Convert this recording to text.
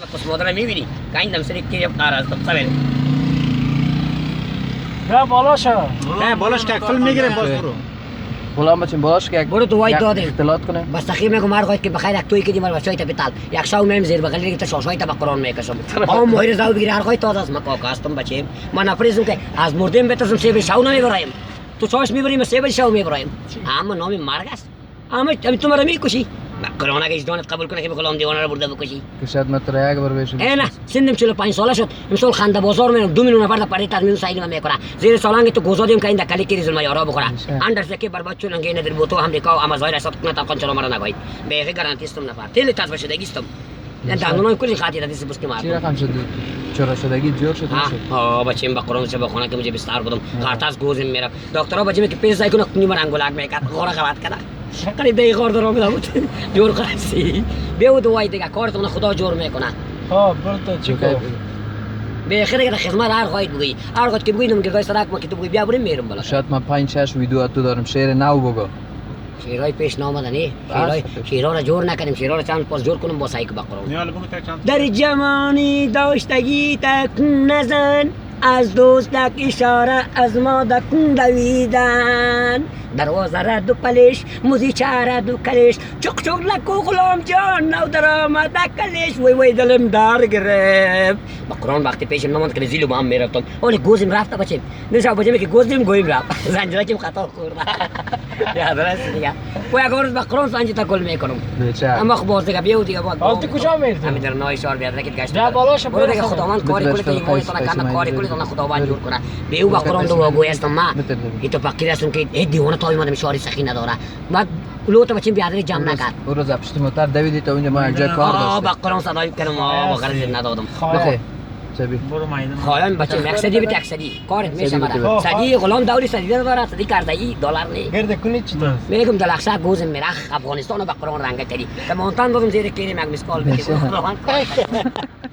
کس مادر میبینی که این دم سری که قرار است سوال نه بالاش نه بالاش که فیلم میگیریم باز برو غلام بچین بالاش که برو تو وای دادیم اختلاط کنه بس تخیر میگم مار خواهد که بخیر یک توی که دیمار بچهای تا بتال یک شاو میم زیر بغل دیگه تا شاشای تا قرآن میکشم آم مهر زاو بگیری هر خواهد تازه است مکاکا هستم بچیم من نپریزم که از مردیم بترسم سیب شاو نمیبرایم تو چاش میبریم سیب شاو میبرایم اما نام مرگ است اما تو مرا میکشی قرآن اگه اجدانت قبول کنه که غلام دیوانه رو برده بکشی که شاید متر یک بار بشه نه سنم 45 ساله شد امسال خنده بازار میرم 2 میلیون نفر در پرده تضمین سایل میکنه زیر سالانگ تو گوزادیم که این دکلی کی ریزل میارا بخوره اندر سکه برباد چون انگه ندر بوتو امریکا و امازای رسات کنه تا کنچلو مرا نگاید به گارانتی استم نفر تل تاز بشه دگیستم نه دانونای کلی خاطر دست بس که ما چی رقم شد چرا شدگی جور شد ها بچیم با قرآن چه بخونه که مجھے بستار بودم خاطاس گوزم میرا دکترا بچیم که پیش زای کنه کنی من انگولاک میکرد غورا قوات کرد قریب دیگه غور درو بود جور قاسی بیو دوای دیگه کارتون خدا جور میکنه ها برو چیکار به خیر که خدمت هر خواهید بگی هر وقت که بگیدم که سراغ ما که تو بگی بیا بریم میرم بالا شاید من 5 6 ویدیو تو دارم شعر نو بگو شیرای پیش نامده نه شیرا را جور نکنیم شیرا را چند پاس جور کنم با سایک بقرام نیال بگو تا چند در جوانی داشتگی تک نزن از دوست دک اشاره از ما دک دویدن دروازه را دو پلش موزیچه را دو کلش چک چک لکو غلام جان نو در آمد کلش وی وی دلم دار گرفت بقران وقتی پیشم نماند که زیلو با هم میرفتم ولی گوزم رفت بچیم نشا بچیم که گوزم گویم رفت زنجیرکیم خطا خورده یاد راست دیگه و یک روز بقران زنجی تا گل میکنم اما خب دیگه بیو دیگه بعد حالت کجا میرد همین در نای شهر بیاد رکت گشت نه بالاش برو دیگه خداوند کاری کنه که ایمان تو نکنه کاری کنه تو خداوند جور کنه بیو بقران دو گوی استم ما ایتو فقیر هستم که دیوانه تا اومدم شهر سخی نداره بعد لوت بچیم بیادر جمع نکرد اون روز پشت موتور دویدی تا اونجا ما یک جای کار داشتیم بقران صدای کردم با غرض ندادم بخیر چبی برو مایدان خواهیم بچیم یک سدی بیت یک سدی کارت میشه مرا سدی غلام داوری سدی نداره سدی کردایی دلار نی گرد کنی چی تو میگم دلخشا گوزم میرخ افغانستان و بقران رنگ کردی که مونتان دادم زیر کیری مگ مسکال بگی